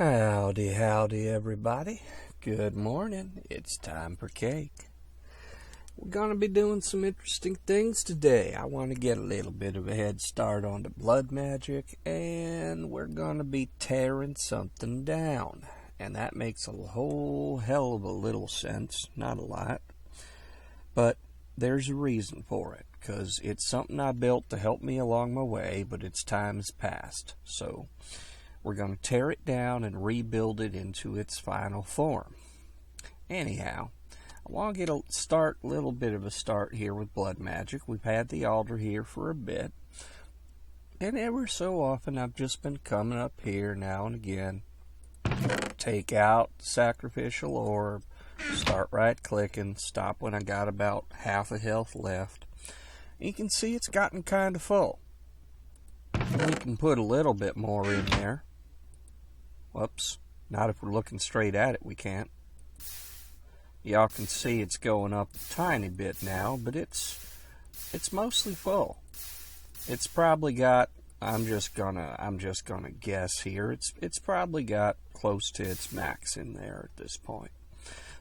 Howdy, howdy, everybody. Good morning. It's time for cake. We're going to be doing some interesting things today. I want to get a little bit of a head start on the blood magic, and we're going to be tearing something down. And that makes a whole hell of a little sense, not a lot. But there's a reason for it, because it's something I built to help me along my way, but its time has passed. So we're going to tear it down and rebuild it into its final form. Anyhow, I want to get a little bit of a start here with blood magic. We've had the altar here for a bit, and ever so often I've just been coming up here now and again, take out sacrificial orb, start right clicking, stop when I got about half a health left. You can see it's gotten kind of full. We can put a little bit more in there. Whoops, not if we're looking straight at it, we can't. Y'all can see it's going up a tiny bit now, but it's mostly full. It's probably got, I'm just gonna guess here, it's probably got close to its max in there at this point.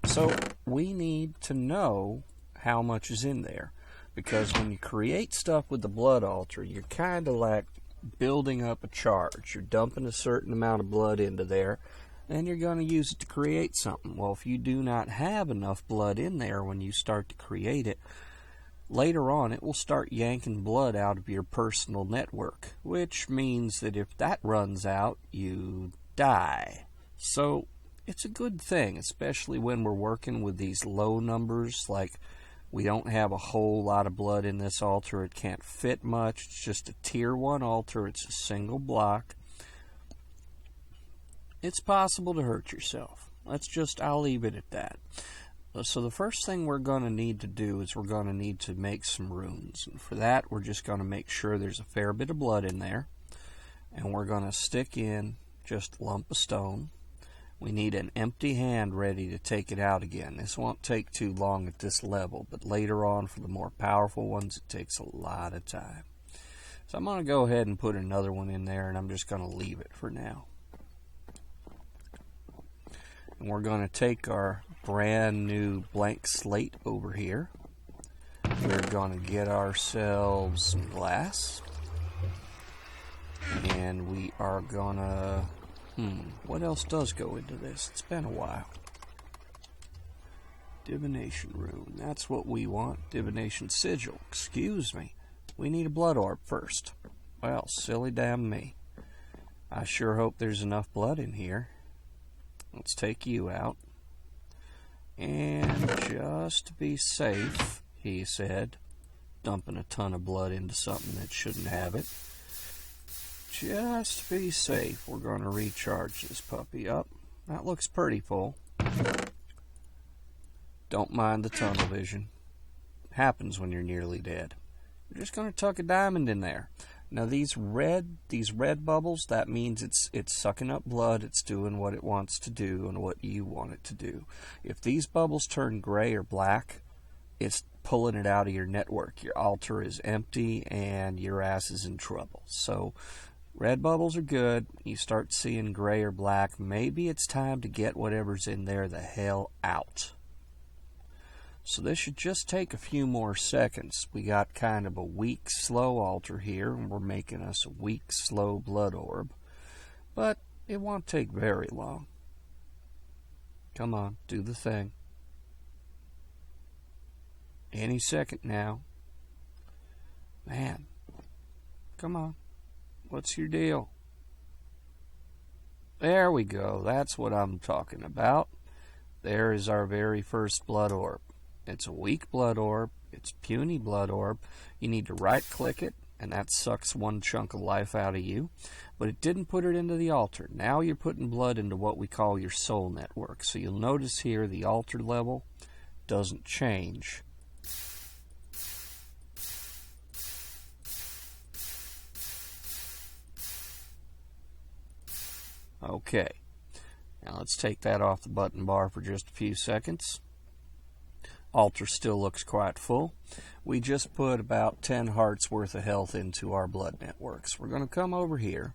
So we need to know how much is in there, because when you create stuff with the blood altar, you're kind of like building up a charge. You're dumping a certain amount of blood into there, and you're going to use it to create something. Well, if you do not have enough blood in there when you start to create it, later on it will start yanking blood out of your personal network, which means that if that runs out, you die. So it's a good thing, especially when we're working with these low numbers, like we don't have a whole lot of blood in this altar. It can't fit much. It's just a tier 1 altar. It's a single block. It's possible to hurt yourself. I'll leave it at that. So the first thing we're going to need to do is we're going to need to make some runes. And for that, we're just going to make sure there's a fair bit of blood in there. And we're going to stick in just a lump of stone. We need an empty hand ready to take it out again. This won't take too long at this level, but later on for the more powerful ones, it takes a lot of time. So I'm going to go ahead and put another one in there, and I'm just going to leave it for now. And we're going to take our brand new blank slate over here. We're going to get ourselves some glass. And we are going to... what else does go into this? It's been a while. Divination rune. That's what we want. Divination sigil. Excuse me. We need a blood orb first. Well, silly damn me. I sure hope there's enough blood in here. Let's take you out. And just to be safe, he said, dumping a ton of blood into something that shouldn't have it. Just to be safe, we're going to recharge this puppy up. That looks pretty full. Don't mind the tunnel vision. Happens when you're nearly dead. We're just going to tuck a diamond in there. Now these red bubbles, that means it's sucking up blood. It's doing what it wants to do and what you want it to do. If these bubbles turn gray or black, it's pulling it out of your network. Your altar is empty and your ass is in trouble. So red bubbles are good. You start seeing gray or black, maybe it's time to get whatever's in there the hell out. So this should just take a few more seconds. We got kind of a weak, slow altar here, and we're making us a weak, slow blood orb. But it won't take very long. Come on, do the thing. Any second now. Man, come on. What's your deal? There we go. That's what I'm talking about. There is our very first blood orb. It's a weak blood orb. It's puny blood orb. You need to right-click it, and that sucks one chunk of life out of you. But it didn't put it into the altar. Now you're putting blood into what we call your soul network. So you'll notice here the altar level doesn't change. Okay, now let's take that off the button bar for just a few seconds. Altar still looks quite full. We just put about 10 hearts worth of health into our blood networks. We're going to come over here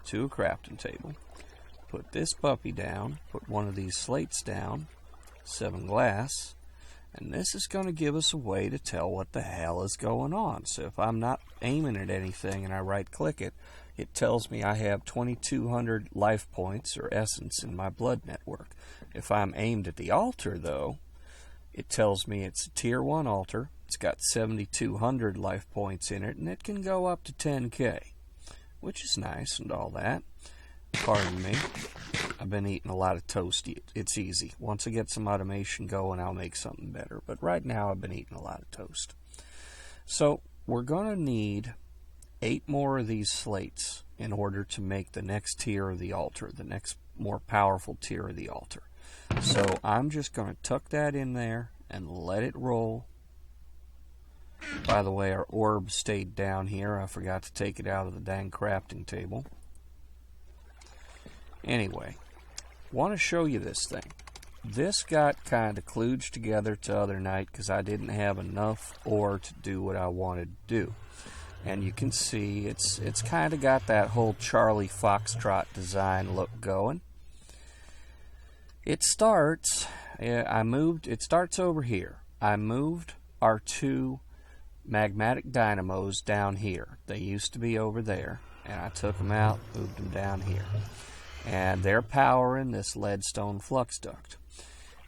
to a crafting table, put this puppy down, put one of these slates down, 7 glass, and this is going to give us a way to tell what the hell is going on. So if I'm not aiming at anything and I right click it, it tells me I have 2200 life points or essence in my blood network. If I'm aimed at the altar though, it tells me it's a tier 1 altar. It's got 7200 life points in it, and it can go up to 10k, which is nice and all that. Pardon me. I've been eating a lot of toast. It's easy. Once I get some automation going, I'll make something better. But right now, I've been eating a lot of toast. So we're going to need 8 more of these slates in order to make the next tier of the altar, the next more powerful tier of the altar. So I'm just going to tuck that in there and let it roll. By the way, our orb stayed down here. I forgot to take it out of the dang crafting table. Anyway, want to show you this thing. This got kind of kludged together the other night because I didn't have enough ore to do what I wanted to do. And you can see it's kind of got that whole Charlie Foxtrot design look going. It starts, it starts over here. I moved our 2 magmatic dynamos down here. They used to be over there, and I took them out, moved them down here. And they're powering this leadstone flux duct.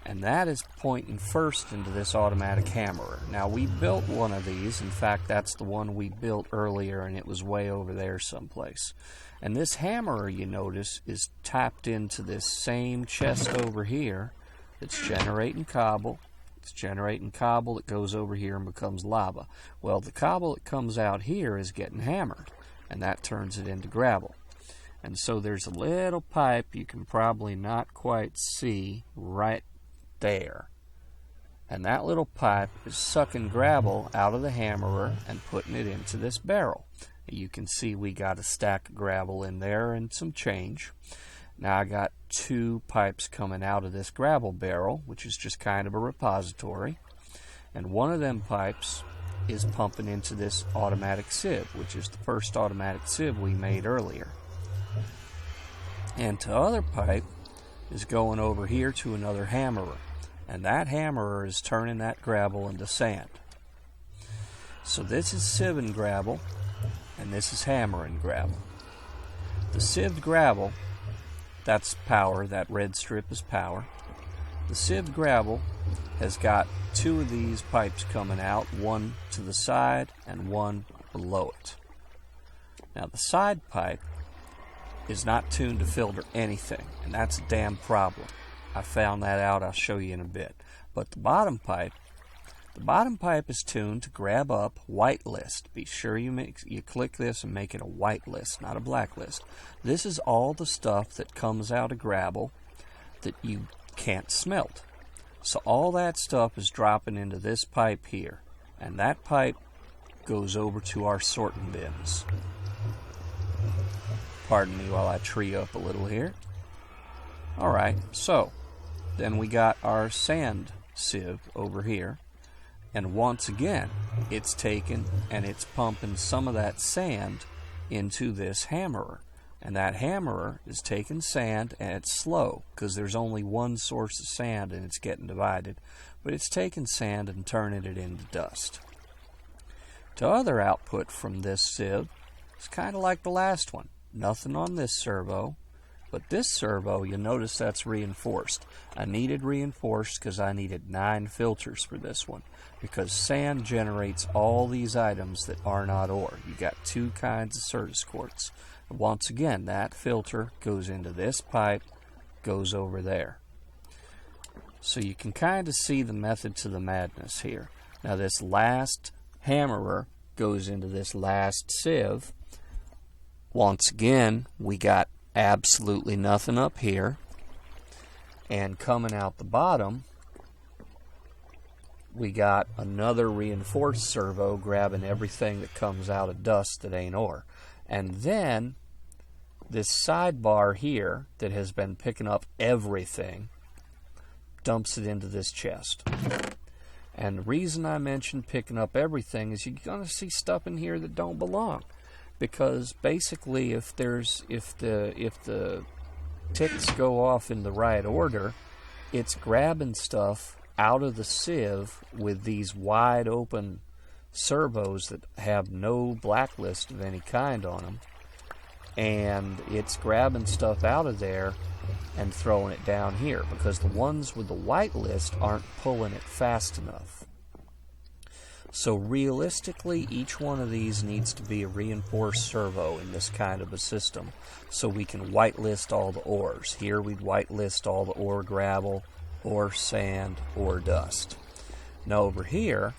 And that is pointing first into this automatic hammerer. Now, we built one of these. In fact, that's the one we built earlier, and it was way over there someplace. And this hammerer, you notice, is tapped into this same chest over here that's generating cobble. It's generating cobble that goes over here and becomes lava. Well, the cobble that comes out here is getting hammered, and that turns it into gravel. And so there's a little pipe you can probably not quite see right there. And that little pipe is sucking gravel out of the hammerer and putting it into this barrel. You can see we got a stack of gravel in there and some change. Now I got 2 pipes coming out of this gravel barrel, which is just kind of a repository. And one of them pipes is pumping into this automatic sieve, which is the first automatic sieve we made earlier. And the other pipe is going over here to another hammerer. And that hammerer is turning that gravel into sand. So this is sieving gravel, and this is hammering gravel. The sieved gravel, that's power. That red strip is power. The sieved gravel has got 2 of these pipes coming out, one to the side and one below it. Now the side pipe is not tuned to filter anything, and that's a damn problem. I found that out. I'll show you in a bit. But the bottom pipe is tuned to grab up whitelist. Be sure you click this and make it a whitelist, not a blacklist. This is all the stuff that comes out of gravel that you can't smelt. So all that stuff is dropping into this pipe here, and that pipe goes over to our sorting bins. Pardon me while I tree up a little here. Alright, so then we got our sand sieve over here. And once again, it's taken and it's pumping some of that sand into this hammerer. And that hammerer is taking sand, and it's slow because there's only one source of sand and it's getting divided. But it's taking sand and turning it into dust. The other output from this sieve is kind of like the last one. Nothing on this servo. But this servo, you'll notice that's reinforced. I needed reinforced because I needed 9 filters for this one. Because sand generates all these items that are not ore. You got 2 kinds of Certus quartz. Once again, that filter goes into this pipe, goes over there. So you can kind of see the method to the madness here. Now this last hammerer goes into this last sieve. Once again, we got absolutely nothing up here. And coming out the bottom, we got another reinforced servo grabbing everything that comes out of dust that ain't ore. And then this sidebar here that has been picking up everything dumps it into this chest. And the reason I mentioned picking up everything is you're going to see stuff in here that don't belong. Because basically if the ticks go off in the right order, it's grabbing stuff out of the sieve with these wide open servos that have no blacklist of any kind on them, and it's grabbing stuff out of there and throwing it down here because the ones with the white list aren't pulling it fast enough. So realistically, each one of these needs to be a reinforced servo in this kind of a system so we can whitelist all the ores. Here we'd whitelist all the ore gravel, ore sand, ore dust. Now over here,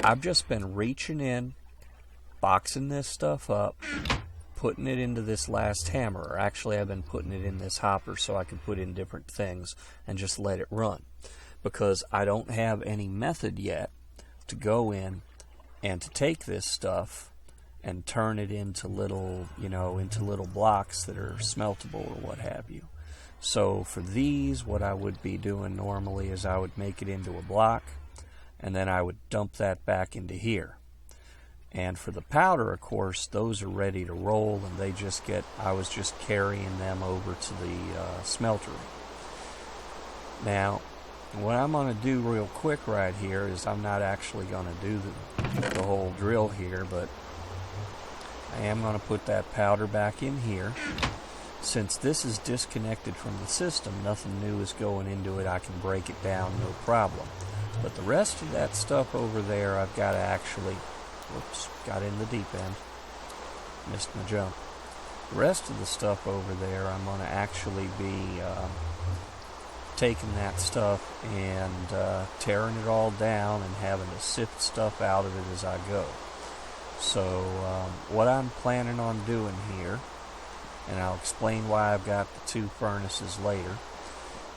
I've just been reaching in, boxing this stuff up, putting it into this last hammer. Or actually, I've been putting it in this hopper so I can put in different things and just let it run. Because I don't have any method yet to go in and to take this stuff and turn it into little, into little blocks that are smeltable or what have you. So for these, what I would be doing normally is I would make it into a block, and then I would dump that back into here. And for the powder, of course, those are ready to roll, and I was just carrying them over to the smeltery. Now, what I'm going to do real quick right here is I'm not actually going to do the whole drill here, but I am going to put that powder back in here. Since this is disconnected from the system, nothing new is going into it. I can break it down, no problem. But the rest of that stuff over there, I've got to actually... Whoops, got in the deep end. Missed my jump. The rest of the stuff over there, I'm going to actually be taking that stuff and tearing it all down and having to sift stuff out of it as I go. So what I'm planning on doing here, and I'll explain why I've got the two furnaces later.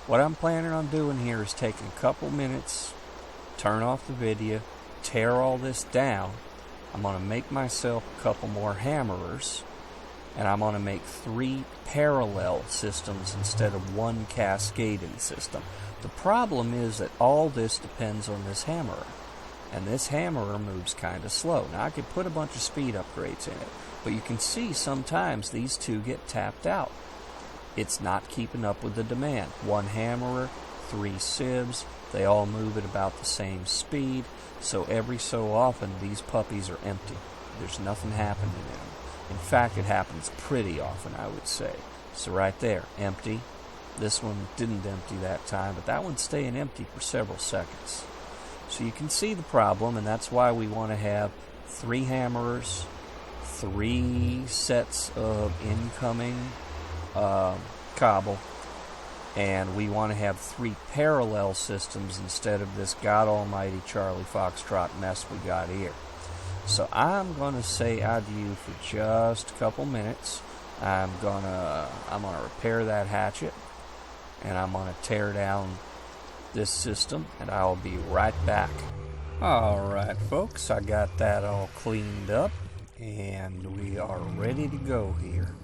What I'm planning on doing here is taking a couple minutes, turn off the video, tear all this down. I'm going to make myself a couple more hammerers, and I'm going to make 3 parallel systems instead of 1 cascading system. The problem is that all this depends on this hammerer, and this hammerer moves kind of slow. Now I could put a bunch of speed upgrades in it, but you can see sometimes these two get tapped out. It's not keeping up with the demand. 1 hammerer, 3 sieves, they all move at about the same speed. So every so often, these puppies are empty. There's nothing happening in them. In fact, it happens pretty often, I would say. So right there, empty. This one didn't empty that time, but that one's staying empty for several seconds. So you can see the problem, and that's why we want to have 3 hammerers, 3 sets of incoming cobble, and we want to have 3 parallel systems instead of this God Almighty Charlie Foxtrot mess we got here. So I'm going to say adieu for just a couple minutes. I'm gonna repair that hatchet, and I'm gonna tear down this system, and I'll be right back. Alright folks, I got that all cleaned up, and we are ready to go here.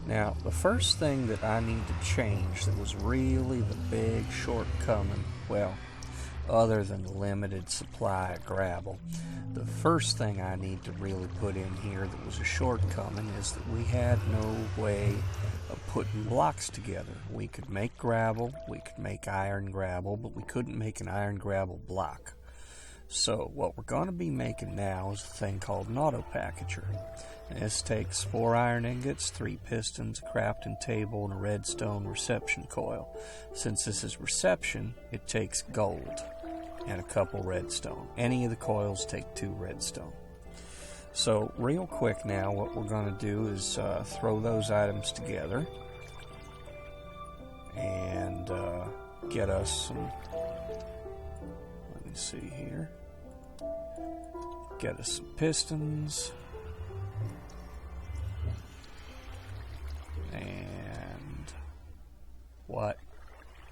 Now, the first thing that I need to change that was really the big shortcoming, well, other than the limited supply of gravel, the first thing I need to really put in here that was a shortcoming is that we had no way of putting blocks together. We could make gravel, we could make iron gravel, but we couldn't make an iron gravel block. So what we're going to be making now is a thing called an Autopackager. And this takes 4 iron ingots, 3 pistons, a crafting table, and a redstone reception coil. Since this is reception, it takes gold and a couple redstone. Any of the coils take 2 redstone. So real quick now, what we're going to do is throw those items together and get us some, let me see here, get us some pistons. And what?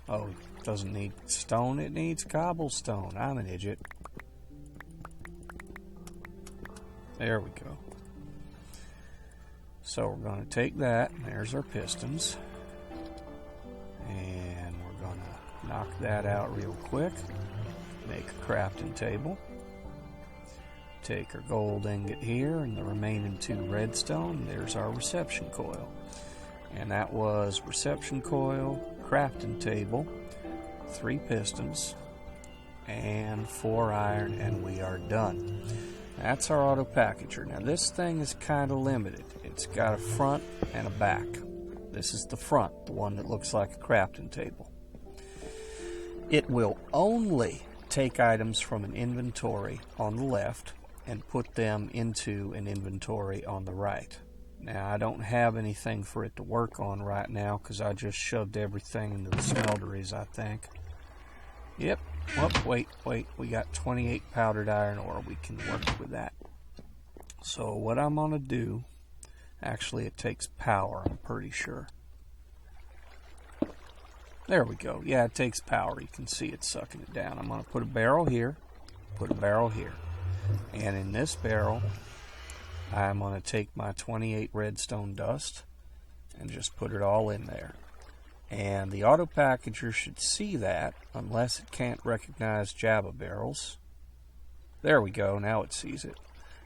Oh, it doesn't need stone, it needs cobblestone. I'm an idiot. There we go. So we're going to take that, and there's our pistons. And we're going to knock that out real quick. Make a crafting table. Take our gold ingot here and the remaining 2 redstone. There's our reception coil. And that was reception coil, crafting table, 3 pistons, and 4 iron, and we are done. That's our auto-packager. Now this thing is kind of limited. It's got a front and a back. This is the front, the one that looks like a crafting table. It will only take items from an inventory on the left and put them into an inventory on the right. Now I don't have anything for it to work on right now because I just shoved everything into the smelteries, I think. Yep. Oh, wait. We got 28 powdered iron ore. We can work with that. So what I'm going to do, actually it takes power, I'm pretty sure. There we go. Yeah, it takes power. You can see it sucking it down. I'm going to put a barrel here, put a barrel here. And in this barrel, I'm going to take my 28 redstone dust and just put it all in there. And the auto-packager should see that, unless it can't recognize Java barrels. There we go, now it sees it.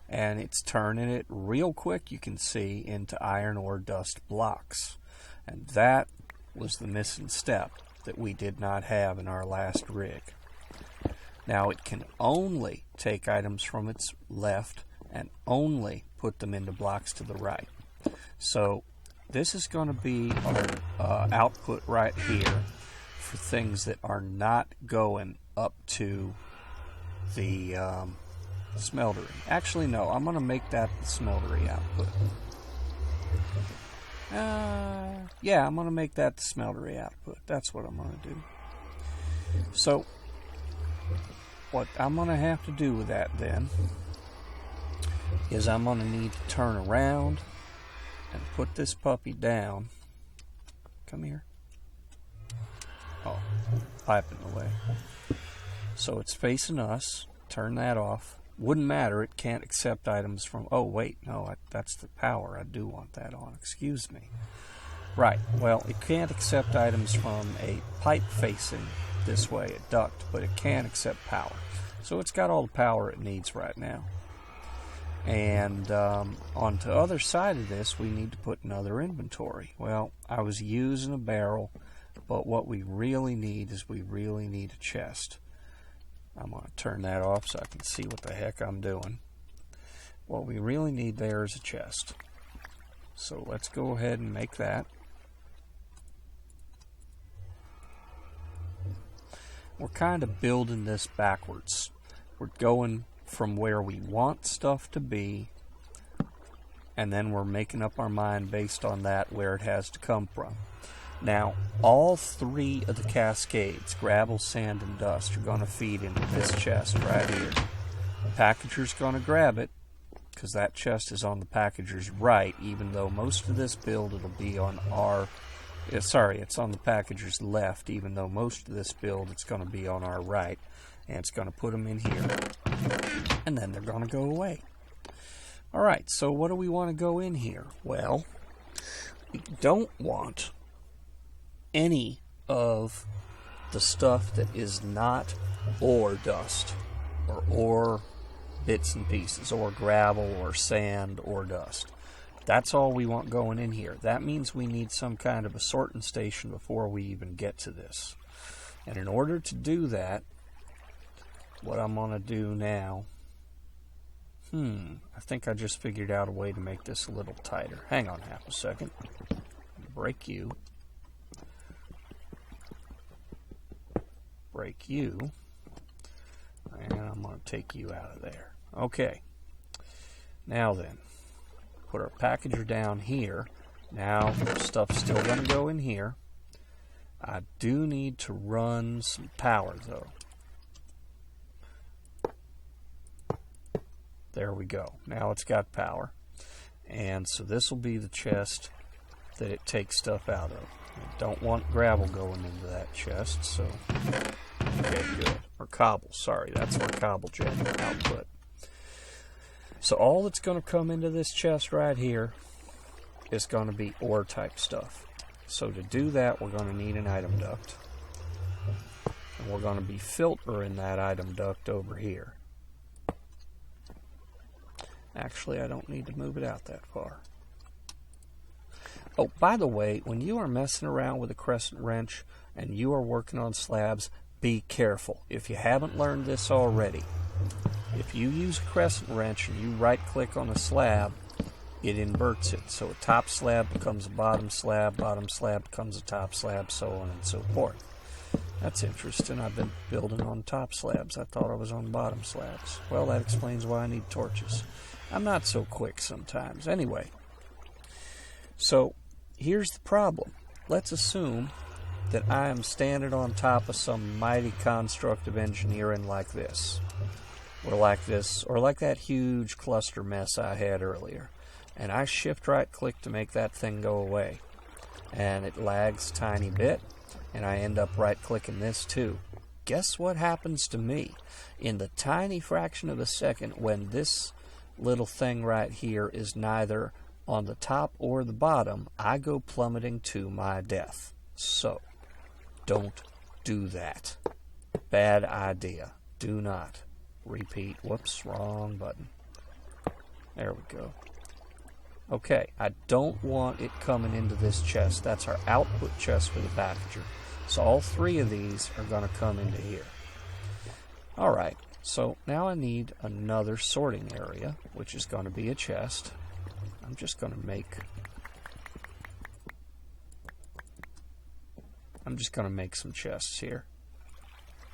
And it's turning it real quick, you can see, into iron ore dust blocks. And that was the missing step that we did not have in our last rig. Now it can only take items from its left and only put them into blocks to the right. So this is going to be our output right here for things that are not going up to the smeltery. Actually, no, I'm going to make that the smeltery output. Yeah, I'm going to make that the smeltery output. That's what I'm going to do. So what I'm going to have to do with that then is I'm going to need to turn around and put this puppy down. Come here. Oh, pipe in the way. So it's facing us. Turn that off. Wouldn't matter. It can't accept items from... Oh, wait. No, that's the power. I do want that on. Excuse me. Right. Well, it can't accept items from a pipe facing this way, a duct, but it can accept power. So it's got all the power it needs right now. And on the other side of this, we need to put another inventory. Well, I was using a barrel, but what we really need is we really need a chest. I'm going to turn that off so I can see what the heck I'm doing. What we really need there is a chest. So let's go ahead and make that. We're kind of building this backwards. We're going from where we want stuff to be, and then we're making up our mind based on that where it has to come from. Now, all 3 of the cascades, gravel, sand, and dust, are going to feed into this chest right here. The packager's going to grab it, because that chest is on the packager's right, even though most of this build it'll be on our... Sorry, it's on the packager's left, even though most of this build it's going to be on our right. And it's going to put them in here. And then they're going to go away. Alright, so what do we want to go in here? Well, we don't want any of the stuff that is not ore dust, or ore bits and pieces, or gravel, or sand, or dust. That's all we want going in here. That means we need some kind of a sorting station before we even get to this. And in order to do that, what I'm going to do now, I think I just figured out a way to make this a little tighter. Hang on half a second. Break you. Break you. And I'm going to take you out of there. Okay. Now then, put our packager down here. Now, stuff's still going to go in here. I do need to run some power, though. There we go. Now it's got power. And so this will be the chest that it takes stuff out of. I don't want gravel going into that chest, so... Okay, good. Or cobble, sorry. That's our cobble gen output. So all that's going to come into this chest right here is going to be ore type stuff. So to do that, we're going to need an item duct. And we're going to be filtering that item duct over here. Actually, I don't need to move it out that far. Oh, by the way, when you are messing around with a crescent wrench and you are working on slabs, be careful. If you haven't learned this already, if you use a crescent wrench and you right-click on a slab, it inverts it. So a top slab becomes a bottom slab becomes a top slab, so on and so forth. That's interesting. I've been building on top slabs. I thought I was on bottom slabs. Well, that explains why I need torches. I'm not so quick sometimes. Anyway, so here's the problem. Let's assume that I am standing on top of some mighty construct of engineering like this. Or like this, or like that huge cluster mess I had earlier. And I shift right click to make that thing go away. And it lags a tiny bit, and I end up right clicking this too. Guess what happens to me? In the tiny fraction of a second when this little thing right here is neither on the top or the bottom, I go plummeting to my death. So, don't do that. Bad idea. Do not. Repeat. Whoops, wrong button. There we go. Okay, I don't want it coming into this chest. That's our output chest for the packager. So all three of these are going to come into here. Alright, so now I need another sorting area, which is going to be a chest. I'm just going to make some chests here.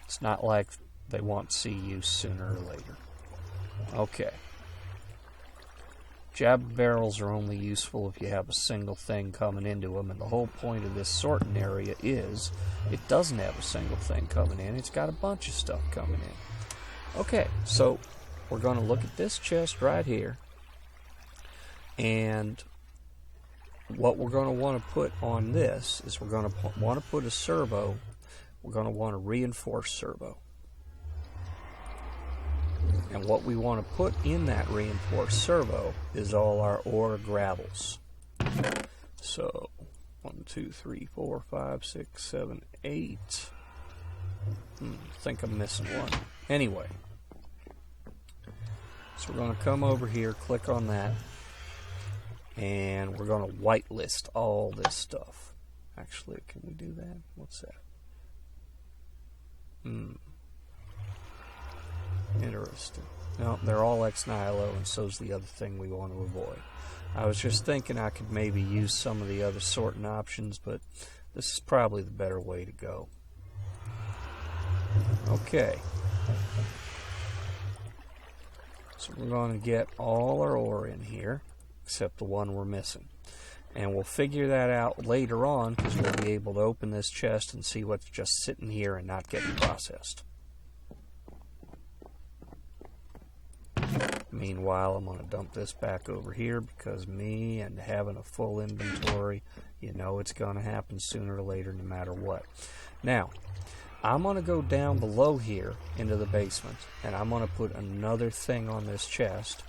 It's not like they won't see use sooner or later. Okay. Jab barrels are only useful if you have a single thing coming into them, and the whole point of this sorting area is it doesn't have a single thing coming in. It's got a bunch of stuff coming in. Okay, so we're going to look at this chest right here, and what we're going to want to put on this is we're going to want to put a servo. We're going to want a reinforced servo. And what we want to put in that reinforced servo is all our ore gravels. So, 1, 2, 3, 4, 5, 6, 7, 8. I think I'm missing one. Anyway. So we're going to come over here, click on that, and we're going to whitelist all this stuff. Actually, can we do that? What's that? Interesting. No, they're all ex nihilo, and so's the other thing we want to avoid. I was just thinking I could maybe use some of the other sorting options, but this is probably the better way to go. Okay. So we're going to get all our ore in here, except the one we're missing. And we'll figure that out later on, because we'll be able to open this chest and see what's just sitting here and not getting processed. Meanwhile, I'm going to dump this back over here because me and having a full inventory, you know it's going to happen sooner or later no matter what. Now, I'm going to go down below here into the basement, and I'm going to put another thing on this chest,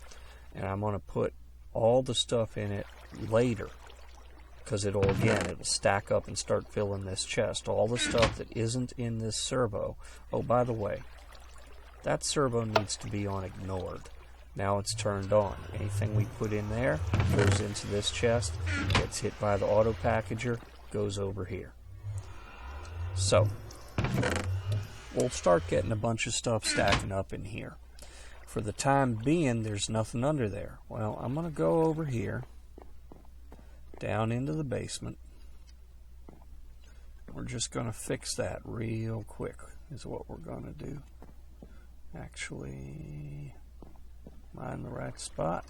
and I'm going to put all the stuff in it later, because it'll stack up and start filling this chest. All the stuff that isn't in this servo. Oh, by the way, that servo needs to be on ignored. Now it's turned on. Anything we put in there goes into this chest, gets hit by the Autopackager, goes over here. So, we'll start getting a bunch of stuff stacking up in here. For the time being, there's nothing under there. Well, I'm going to go over here, down into the basement. We're just going to fix that real quick, is what we're going to do. Actually, am I in the right spot?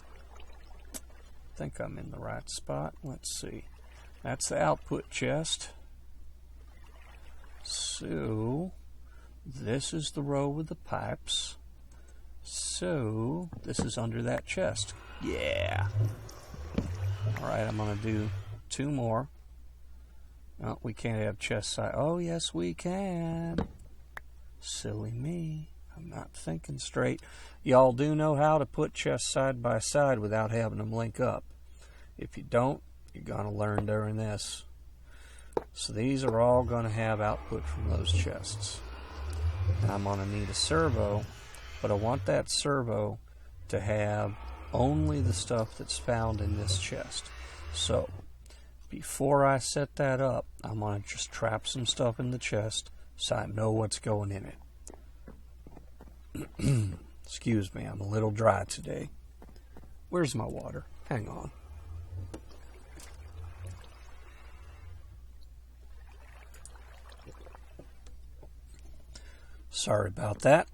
I think I'm in the right spot. Let's see. That's the output chest. So, this is the row with the pipes. So, this is under that chest. Yeah! Alright, I'm going to do 2 more. Oh, we can't have chest side. Oh, yes, we can. Silly me. I'm not thinking straight. Y'all do know how to put chests side by side without having them link up. If you don't, you're going to learn during this. So these are all going to have output from those chests. Now I'm going to need a servo, but I want that servo to have only the stuff that's found in this chest. So, before I set that up, I'm going to just trap some stuff in the chest so I know what's going in it. Excuse me, I'm a little dry today. Where's my water? Hang on. Sorry about that.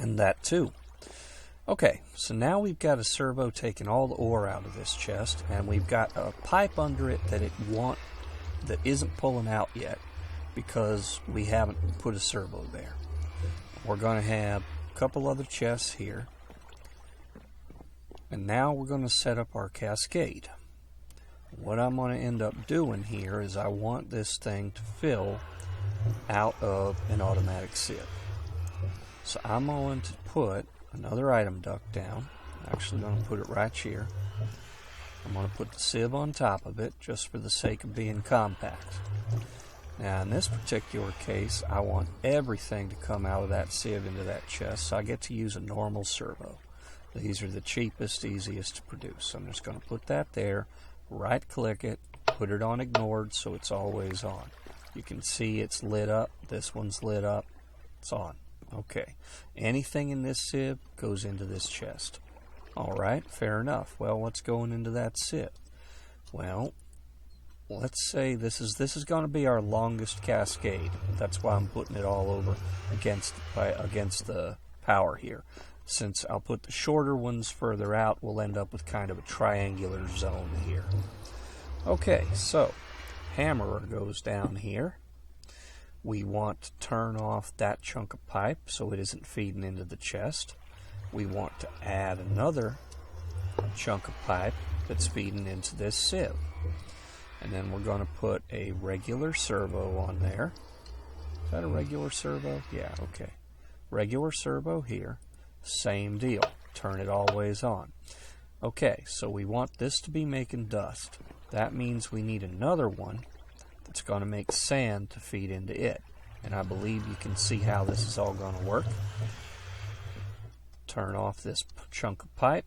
And that too. Okay, so now we've got a servo taking all the ore out of this chest, and we've got a pipe under it that isn't pulling out yet because we haven't put a servo there. We're going to have a couple other chests here, and now we're going to set up our cascade. What I'm going to end up doing here is I want this thing to fill out of an automatic sieve. So I'm going to put another item duct down. I'm actually going to put it right here. I'm going to put the sieve on top of it just for the sake of being compact. Now in this particular case, I want everything to come out of that sieve into that chest, so I get to use a normal servo. These are the cheapest, easiest to produce. So I'm just going to put that there, right click it, put it on ignored so it's always on. You can see it's lit up. This one's lit up. It's on. Okay. Anything in this sieve goes into this chest. Alright, fair enough. Well, what's going into that sieve? Well, let's say this is going to be our longest cascade. That's why I'm putting it all over against the power here. Since I'll put the shorter ones further out, we'll end up with kind of a triangular zone here. Okay, so hammerer goes down here. We want to turn off that chunk of pipe so it isn't feeding into the chest. We want to add another chunk of pipe that's feeding into this sieve. And then we're going to put a regular servo on there. Is that a regular servo? Yeah, okay. Regular servo here. Same deal. Turn it always on. Okay, so we want this to be making dust. That means we need another one that's going to make sand to feed into it. And I believe you can see how this is all going to work. Turn off this chunk of pipe.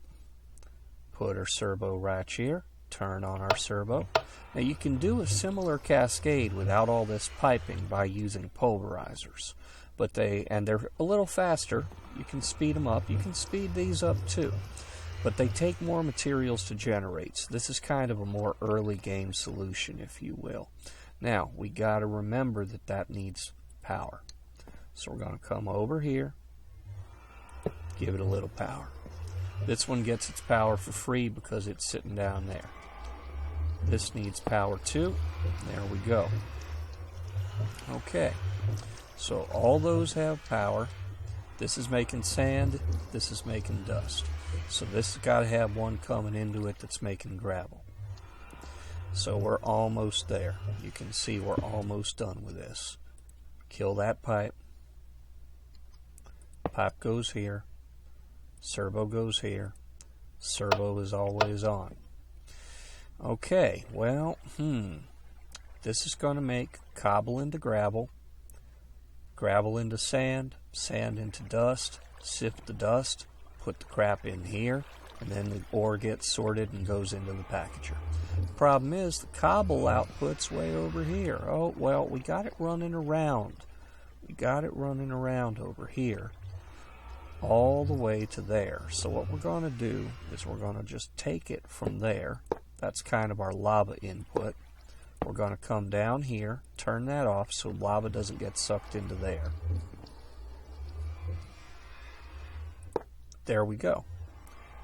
Put our servo right here. Turn on our servo. Now you can do a similar cascade without all this piping by using pulverizers. They're a little faster. You can speed them up. You can speed these up too. But they take more materials to generate. So this is kind of a more early game solution, if you will. Now, we got to remember that needs power. So we're going to come over here, give it a little power. This one gets its power for free because it's sitting down there. This needs power too. There we go. Okay. So all those have power. This is making sand. This is making dust. So this has got to have one coming into it that's making gravel. So we're almost there. You can see we're almost done with this. Kill that pipe. Pipe goes here. Servo goes here. Servo is always on. Okay, well, this is going to make cobble into gravel, gravel into sand, sand into dust, sift the dust, put the crap in here, and then the ore gets sorted and goes into the packager. The problem is the cobble output's way over here. Oh, well, we got it running around. We got it running around over here all the way to there. So what we're going to do is we're going to just take it from there. That's kind of our lava input. We're going to come down here, turn that off so lava doesn't get sucked into there. There we go.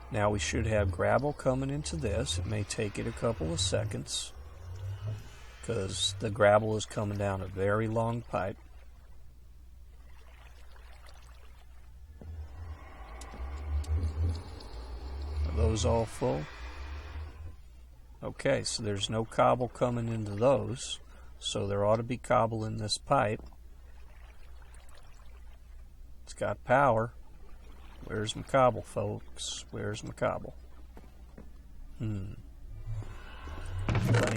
Now we should have gravel coming into this. It may take it a couple of seconds because the gravel is coming down a very long pipe. Are those all full? Okay, so there's no cobble coming into those, so there ought to be cobble in this pipe. It's got power. Where's my cobble, folks? Where's my cobble? Plenty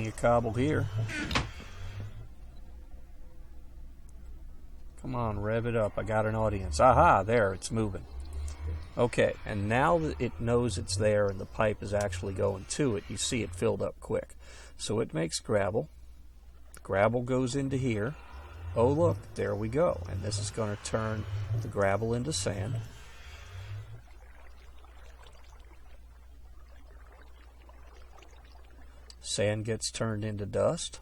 of cobble here. Come on, rev it up. I got an audience. Aha, there, it's moving. Okay, and now that it knows it's there and the pipe is actually going to it, you see it filled up quick. So it makes gravel. The gravel goes into here. Oh look, there we go. And this is going to turn the gravel into sand. Sand gets turned into dust.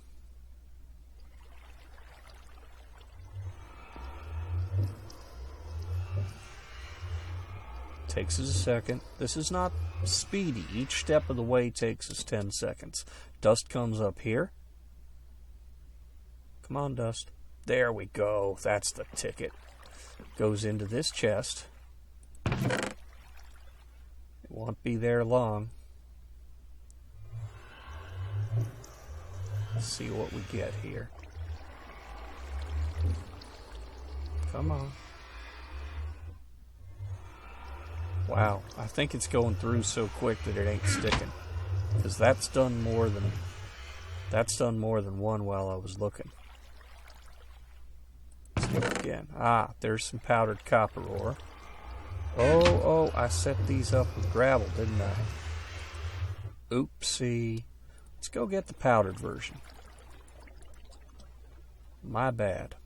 Takes us a second. This is not speedy. Each step of the way takes us 10 seconds. Dust comes up here. Come on, dust. There we go. That's the ticket. Goes into this chest. It won't be there long. Let's see what we get here. Come on. Wow, I think it's going through so quick that it ain't sticking. Because that's done more than one while I was looking. Let's look again. Ah, there's some powdered copper ore. Oh, I set these up with gravel, didn't I? Oopsie. Let's go get the powdered version. My bad.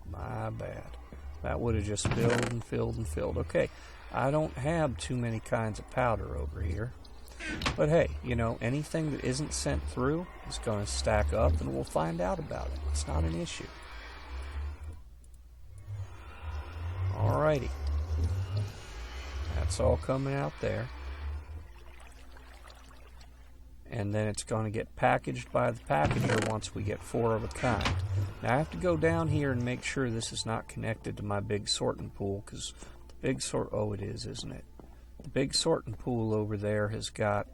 My bad. That would have just filled and filled and filled. Okay. I don't have too many kinds of powder over here. But hey, you know, anything that isn't sent through is going to stack up and we'll find out about it. It's not an issue. Alrighty. That's all coming out there. And then it's going to get packaged by the packager once we get 4 of a kind. Now I have to go down here and make sure this is not connected to my big sorting pool, because big sort, oh it is, isn't it? The big sorting pool over there has got,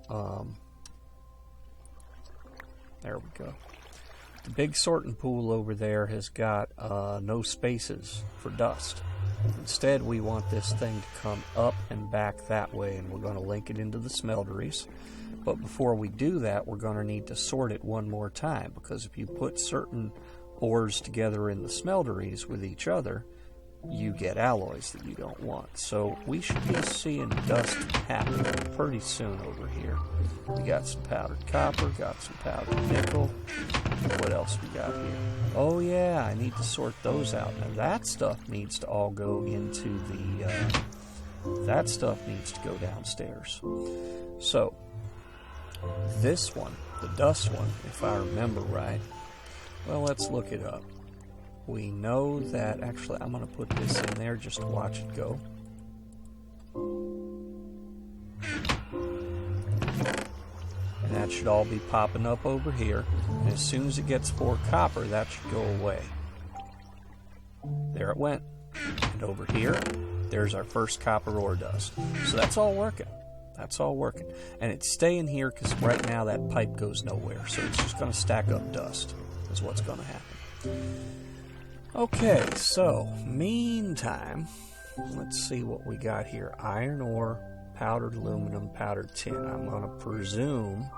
there we go. The big sorting pool over there has got no spaces for dust. Instead, we want this thing to come up and back that way, and we're going to link it into the smelteries. But before we do that, we're going to need to sort it one more time, because if you put certain ores together in the smelteries with each other, you get alloys that you don't want. So we should be seeing dust happen pretty soon over here. We got some powdered copper, got some powdered nickel. What else we got here? Oh yeah, I need to sort those out. Now that stuff needs to all go into the, that stuff needs to go downstairs. So, this one, the dust one, if I remember right, well, let's look it up. We know that, actually, I'm going to put this in there just to watch it go. And that should all be popping up over here. And as soon as it gets 4 copper, that should go away. There it went. And over here, there's our first copper ore dust. So that's all working. That's all working. And it's staying here because right now that pipe goes nowhere. So it's just going to stack up dust is what's going to happen. Okay, so meantime, let's see what we got here. Iron ore, powdered aluminum, powdered tin. I'm going to presume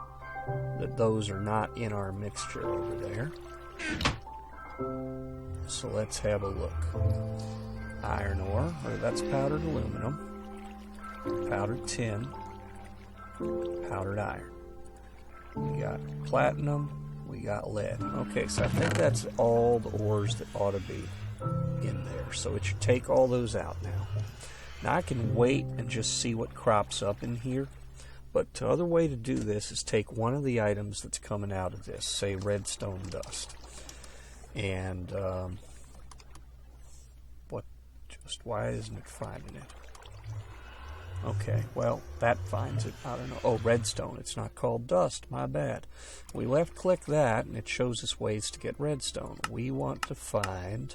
that those are not in our mixture over there. So let's have a look. Iron ore, or that's powdered aluminum, powdered tin, powdered iron. We got platinum. We got lead. Okay, so I think that's all the ores that ought to be in there. So it should take all those out now. Now I can wait and just see what crops up in here. But the other way to do this is take one of the items that's coming out of this, say redstone dust. And, why isn't it finding it? Okay, well, that finds it. I don't know. Oh, redstone. It's not called dust. My bad. We left-click that, and it shows us ways to get redstone. We want to find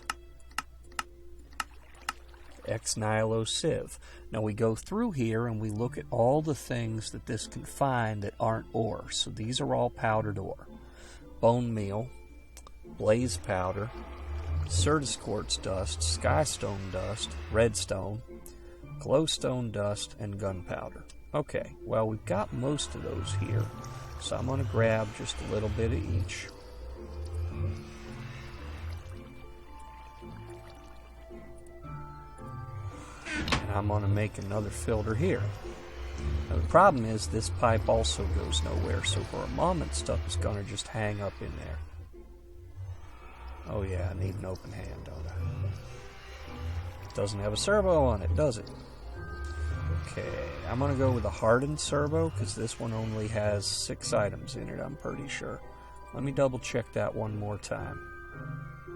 Ex Nihilo Sieve. Now, we go through here, and we look at all the things that this can find that aren't ore. So these are all powdered ore. Bone meal, blaze powder, Certus quartz dust, skystone dust, redstone, glowstone dust, and gunpowder. Okay, well, we've got most of those here, so I'm going to grab just a little bit of each. And I'm going to make another filter here. Now the problem is this pipe also goes nowhere, so for a moment stuff is going to just hang up in there. Oh yeah, I need an open hand, don't I? Doesn't have a servo on it, does it? Okay, I'm going to go with a hardened servo because this one only has 6 items in it, I'm pretty sure. Let me double check that one more time.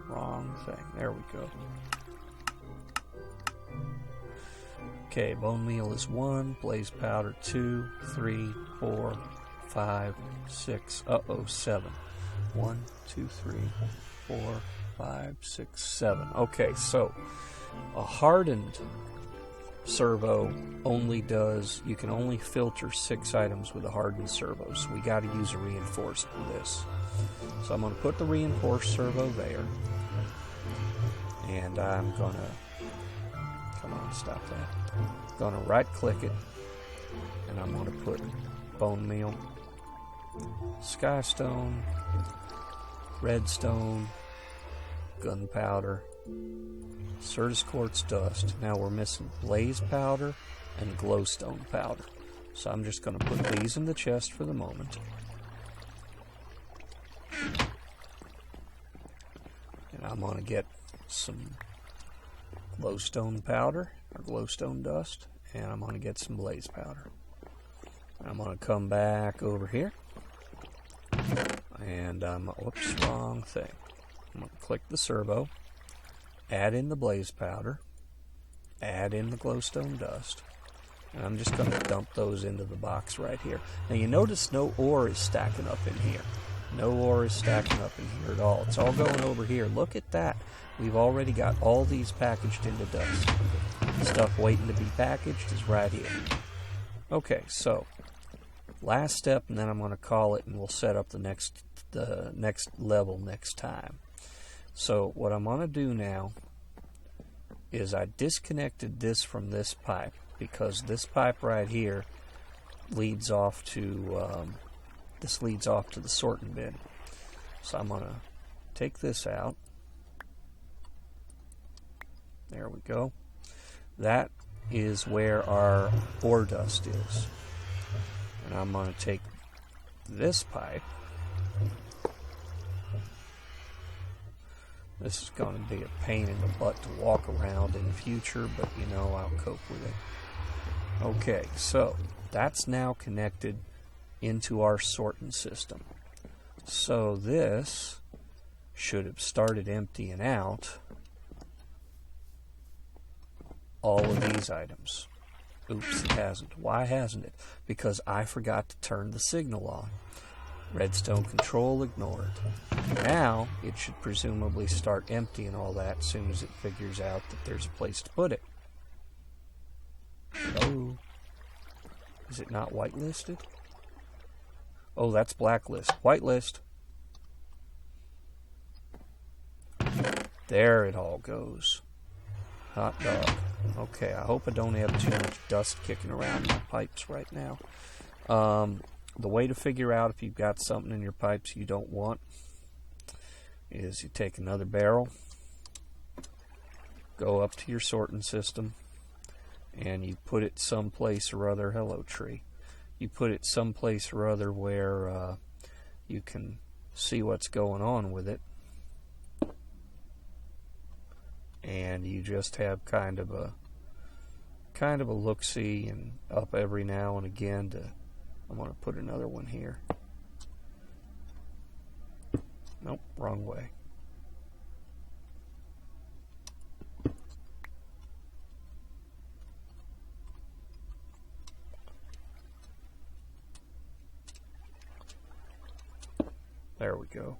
Wrong thing. There we go. Okay, bone meal is 1, blaze powder 2, 3, 4, 5, 6, 7. 1, 2, 3, 4, 5, 6, 7. Okay, so a hardened servo only does, you can only filter 6 items with a hardened servo, so we got to use a reinforced for this. So I'm going to put the reinforced servo there, and I'm going to, come on, stop that. I'm going to right click it, and I'm going to put bone meal, skystone, redstone, gunpowder, Certus quartz dust. Now we're missing blaze powder and glowstone powder. So I'm just going to put these in the chest for the moment. And I'm going to get some glowstone powder or glowstone dust, and I'm going to get some blaze powder. I'm going to come back over here, and whoops, wrong thing. I'm going to click the servo, add in the blaze powder, add in the glowstone dust, and I'm just going to dump those into the box right here. Now you notice no ore is stacking up in here. No ore is stacking up in here at all. It's all going over here. Look at that. We've already got all these packaged into dust. The stuff waiting to be packaged is right here. Okay, so last step, and then I'm going to call it, and we'll set up the next level next time. So what I'm going to do now is I disconnected this from this pipe because this pipe right here leads off to this leads off to the sorting bin. So I'm going to take this out. There we go. That is where our ore dust is. And I'm going to take this pipe. This is going to be a pain in the butt to walk around in the future, but you know, I'll cope with it. Okay, so that's now connected into our sorting system. So this should have started emptying out all of these items. Oops, it hasn't. Why hasn't it? Because I forgot to turn the signal on. Redstone control ignored. Now it should presumably start emptying all that as soon as it figures out that there's a place to put it. Oh, is it not whitelisted? Oh, that's blacklist. Whitelist. There it all goes. Hot dog. Okay, I hope I don't have too much dust kicking around my pipes right now. The way to figure out if you've got something in your pipes you don't want is you take another barrel, go up to your sorting system, and you put it someplace or other. Hello, tree. You put it someplace or other where you can see what's going on with it, and you just have kind of a look-see and up every now and again to. I'm going to put another one here. Nope, wrong way. There we go.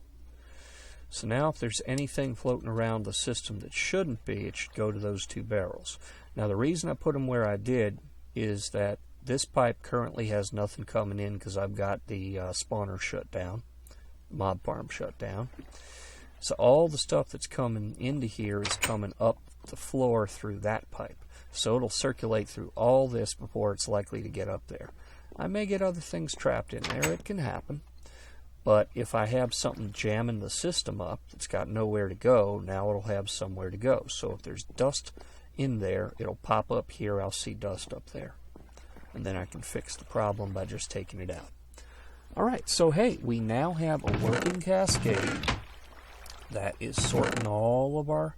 So now if there's anything floating around the system that shouldn't be, it should go to those 2 barrels. Now the reason I put them where I did is that this pipe currently has nothing coming in because I've got the spawner shut down, mob farm shut down. So all the stuff that's coming into here is coming up the floor through that pipe. So it'll circulate through all this before it's likely to get up there. I may get other things trapped in there. It can happen. But if I have something jamming the system up that's got nowhere to go, now it'll have somewhere to go. So if there's dust in there, it'll pop up here. I'll see dust up there. And then I can fix the problem by just taking it out. Alright, so hey, we now have a working cascade that is sorting all of our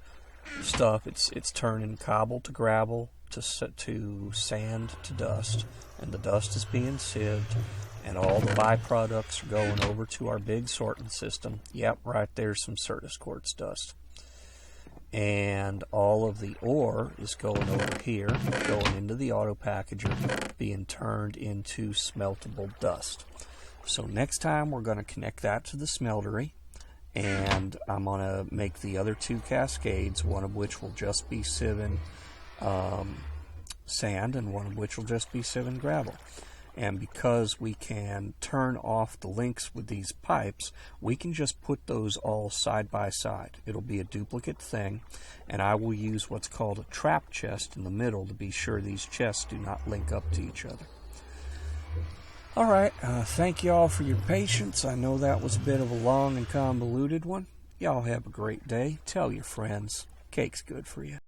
stuff. It's turning cobble to gravel to sand to dust, and the dust is being sieved, and all the byproducts are going over to our big sorting system. Yep, right there's some Certus quartz dust. And all of the ore is going over here, going into the Autopackager, being turned into smeltable dust. So next time we're going to connect that to the smeltery, and I'm going to make the other two cascades, one of which will just be sieving sand, and one of which will just be sieving gravel. And because we can turn off the links with these pipes, we can just put those all side by side. It'll be a duplicate thing, and I will use what's called a trap chest in the middle to be sure these chests do not link up to each other. Alright, thank you all for your patience. I know that was a bit of a long and convoluted one. Y'all have a great day. Tell your friends. Cake's good for you.